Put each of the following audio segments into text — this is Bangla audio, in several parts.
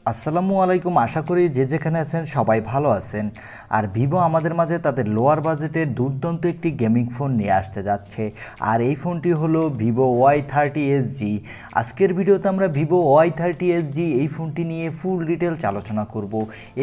আসসালামু আলাইকুম। আশা করি যে যেখানে আছেন সবাই ভালো আছেন। আর ভিভো আমাদের মাঝে তাদের লোয়ার বাজেটের দুর্দান্ত একটি গেমিং ফোন নিয়ে আসতে যাচ্ছে। আর এই ফোনটি হলো ভিভো Y30s। আজকের ভিডিওতে আমরা ভিভো Y30s এই ফোনটি নিয়ে ফুল ডিটেলস আলোচনা করব।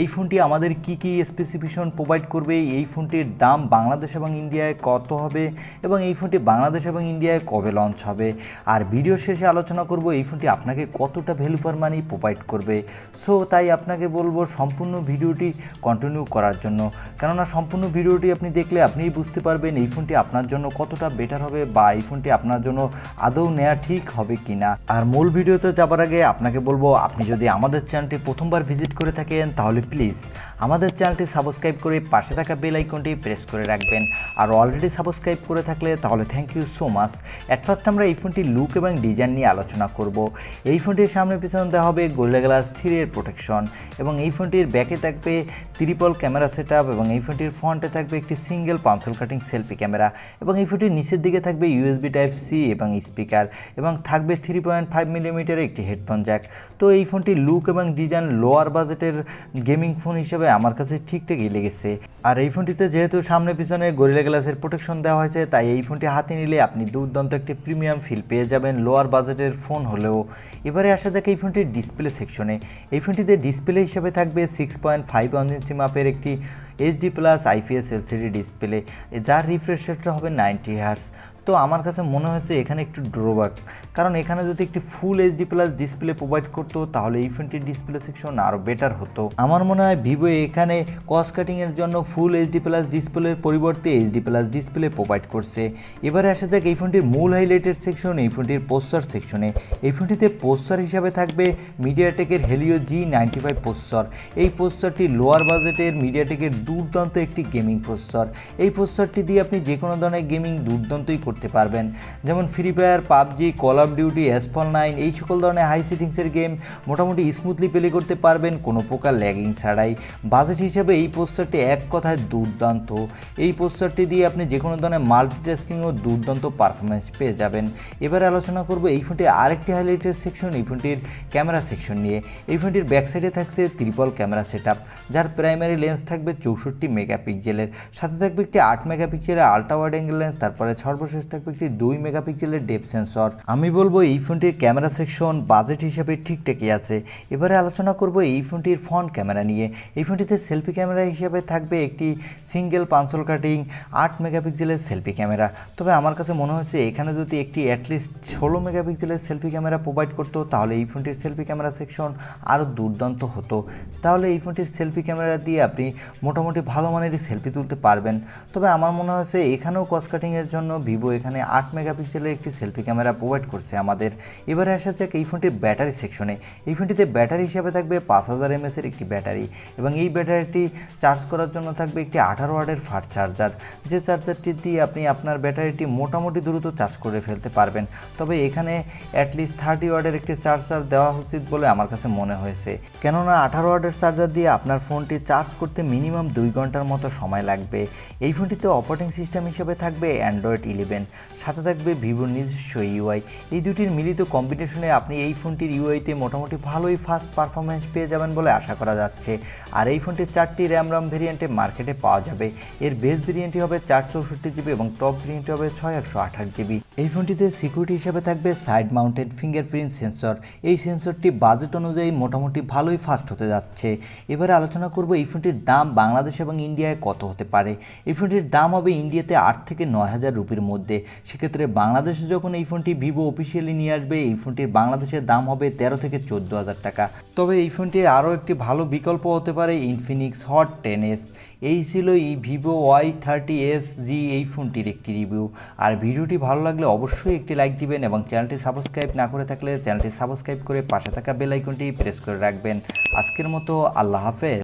এই ফোনটি আমাদের কি কি স্পেসিফিকেশন প্রোভাইড করবে, এই ফোনটির দাম বাংলাদেশ এবং ইন্ডিয়ায় কত হবে এবং এই ফোনটি বাংলাদেশ এবং ইন্ডিয়ায় কবে লঞ্চ হবে। আর ভিডিও শেষে আলোচনা করব এই ফোনটি আপনাকে কতটা ভ্যালু ফর মানি প্রোভাইড করবে। সো তাই আপনাকে বলবো সম্পূর্ণ ভিডিওটি কন্টিনিউ করার জন্য, কেননা সম্পূর্ণ ভিডিওটি আপনি দেখলে আপনিই বুঝতে পারবেন এই ফোনটি আপনার জন্য কতটা বেটার হবে বা এই ফোনটি আপনার জন্য আদৌ নেওয়া ঠিক হবে কি না। আর মূল ভিডিওতে যাবার আগে আপনাকে বলবো, আপনি যদি আমাদের চ্যানেলটি প্রথমবার ভিজিট করে থাকেন তাহলে প্লিজ আমাদের চ্যানেলটি সাবস্ক্রাইব করে পাশে থাকা বেল আইকনটি প্রেস করে রাখবেন। আর অলরেডি সাবস্ক্রাইব করে থাকলে তাহলে thank you so much. At first আমরা এই ফোনটির লুক এবং ডিজাইন নিয়ে আলোচনা করব। এই ফোনটির সামনে পিছনে দেওয়া হবে গোরিলা গ্লাস 3 এর প্রোটেকশন এবং এই ফোনটির ব্যাকে থাকবে ট্রিপল ক্যামেরা সেটআপ এবং এই ফোনটির ফ্রন্টে থাকবে একটি single pencil cutting selfie camera এবং এই ফোনটির নিচের দিকে থাকবে ইউএসবি টাইপ সি এবং স্পিকার এবং থাকবে 3.5 মিলিমিটারের একটি হেডফোন জ্যাক। তো এই ফোনটির লুক এবং ডিজাইন লোয়ার বাজেটের গেমিং ফোন হিসেবে আমার কাছে ঠিকঠাকই লেগেছে। আর এই ফোনটিতে যেহেতু সামনে পিছনে গরিলা গ্লাসের প্রোটেকশন দেওয়া হয়েছে, তাই এই ফোনটি হাতে নিলে আপনি দুর্দান্ত একটি প্রিমিয়াম ফিল পেয়ে যাবেন লোয়ার বাজেটের ফোন হলেও। এবারে আসা যাক এই ফোনটির ডিসপ্লে সেকশনে। এই ফোনটিতে ডিসপ্লে হিসেবে থাকবে 6.51 ইঞ্চি মাপের একটি HD plus IPS LCD display, যার রিফ্রেশ রেটটা হবে 90 হার্টজ। তো আমার কাছে মনে হচ্ছে এখানে একটু ড্রব্যাক, কারণ এখানে যদি একটি full HD plus display provide করতো তাহলে এই ফোনটির ডিসপ্লে সেকশন আরও বেটার হতো। আমার মনে হয় ভিভো এখানে কস্ট কাটিংয়ের জন্য ফুল এইচডি প্লাস ডিসপ্লের পরিবর্তে এইচডি প্লাস ডিসপ্লে প্রোভাইড করছে। এবারে আসা যাক এই ফোনটির মূল হাইলাইটেড সেকশন, এই ফোনটির প্রসেসর সেকশনে। এই ফোনটিতে প্রসেসর হিসাবে থাকবে মিডিয়াটেকের হেলিও G95 প্রসেসর। এই প্রসেসরটি লোয়ার বাজেটের মিডিয়াটেকের দুর্দান্ত একটি গেমিং প্রসেসর। এই প্রসেসরটি দিয়ে আপনি যে কোনো ধরনের গেমিং দুর্দান্তই করতে পারবেন, যেমন free fire, PUBG, call of duty, asphalt 9 এই সকল ধরনের হাই সেটিংসের গেম মোটামুটি স্মুথলি প্লে করতে পারবেন কোনো প্রকার ল্যাগিং ছাড়াই। বাজেট হিসেবে এই প্রসেসরটি এক কথায় দুর্দান্ত। এই প্রসেসরটি দিয়ে আপনি যে কোনো ধরনের মাল্টিটাস্কিং ও দুর্দান্ত পারফরমেন্স পেয়ে যাবেন। এবারে আলোচনা করব এই ফোনটির আরেকটি হাইলাইটেড সেকশন, এই ফোনটির ক্যামেরা সেকশন নিয়ে। এই ফোনটির ব্যাক সাইডে থাকছে ট্রিপল ক্যামেরা সেটআপ, যার প্রাইমারি লেন্স থাকবে 64 মেগাপিক্সেলের, সাথে থাকবে একটি 8 মেগাপিক্সেলের আল্ট্রা ওয়াইড অ্যাঙ্গেল লেন্স, তারপরে সর্বশেষ থাকবে একটি 2 মেগাপিক্সেলের ডেপথ সেন্সর। আমি বলবো এই ফোনটির ক্যামেরা সেকশন বাজেট হিসাবে ঠিকঠাকই আছে। এবারে আলোচনা করব এই ফোনটির ফ্রন্ট ক্যামেরা নিয়ে। এই ফোনটিতে সেলফি ক্যামেরা হিসেবে থাকবে একটি সিঙ্গেল পেন্সিল কাটিং 8 মেগাপিক্সেলের সেলফি ক্যামেরা। তবে আমার কাছে মনে হচ্ছে এখানে যদি একটি অ্যাটলিস্ট 16 মেগাপিক্সেলের সেলফি ক্যামেরা প্রোভাইড করতো তাহলে এই ফোনটির সেলফি ক্যামেরা সেকশন আরও দুর্দান্ত হতো। তাহলে এই ফোনটির সেলফি ক্যামেরা দিয়ে আপনি মোটামুটি ভালো মানেরই সেলফি তুলতে পারবেন। তবে আমার মনে হচ্ছে এখানেও কস্ট কাটিংয়ের জন্য ভিভো এখানে 8 মেগাপিক্সেলের একটি সেলফি ক্যামেরা প্রোভাইড করছে আমাদের। এবারে আসা যাক এই ফোনটির ব্যাটারি সেকশনে। এই ফোনটিতে ব্যাটারি হিসাবে থাকবে 5000 mAh-এর একটি ব্যাটারি এবং এই ব্যাটারিটি চার্জ করার জন্য থাকবে একটি 18 ওয়াটের ফাস্ট চার্জার, যে চার্জারটি দিয়ে আপনি আপনার ব্যাটারিটি মোটামুটি দ্রুত চার্জ করে ফেলতে পারবেন। তবে এখানে অ্যাটলিস্ট 30 ওয়াটের একটি চার্জার দেওয়া উচিত বলে আমার কাছে মনে হয়েছে, কেননা 18 ওয়াটের চার্জার দিয়ে আপনার ফোনটি চার্জ করতে মিনিমাম 2 ঘন্টার মতো সময় লাগবে। এই ফোনটিতে অপারেটিং সিস্টেম হিসেবে থাকবে অ্যান্ড্রয়েড 11, সাথে থাকবে ভিভোর নিজস্ব ইউআই। এই দুটির মিলিত কম্বিনেশনে আপনি এই ফোনটির ইউআইতে মোটামুটি ভালোই ফাস্ট পারফরমেন্স পেয়ে যাবেন বলে আশা করা যাচ্ছে। আর এই ফোনটির 4টি র্যাম ভেরিয়েন্টে মার্কেটে পাওয়া যাবে। এর বেস ভেরিয়েন্টটি হবে 464 জিবি এবং টপ ভেরিয়েন্টটি হবে 6128 জিবি। এই ফোনটিতে সিকিউরিটি হিসেবে থাকবে সাইড মাউন্টেড ফিঙ্গারপ্রিন্ট সেন্সর। এই সেন্সরটি বাজেট অনুযায়ী মোটামুটি ভালোই ফাস্ট হতে যাচ্ছে। এবারে আলোচনা করব এই ফোনটির দাম বাংলাদেশ এবং ইন্ডিয়ায় কত হতে পারে। এই ফোনটির দাম হবে ইন্ডিয়াতে 8 থেকে 9000 রুপির মধ্যে। সেক্ষেত্রে বাংলাদেশে যখন এই ফোনটি ভিভো অফিসিয়ালি নিয়ে আসবে এই ফোনটির বাংলাদেশের দাম হবে 13 থেকে 14,000 টাকা। তবে এই ফোনটির আরও একটি ভালো বিকল্প হতে পারে ইনফিনিক্স হট 10s। এই ছিল এই ভিভো Y30s এই ফোনটির একটি রিভিউ। আর ভিডিওটি ভালো লাগলে অবশ্যই একটি লাইক দিবেন এবং চ্যানেলটি সাবস্ক্রাইব না করে থাকলে চ্যানেলটি সাবস্ক্রাইব করে পাশে থাকা বেল আইকনটি প্রেস করে রাখবেন। আজকের মতো আল্লাহ হাফেজ।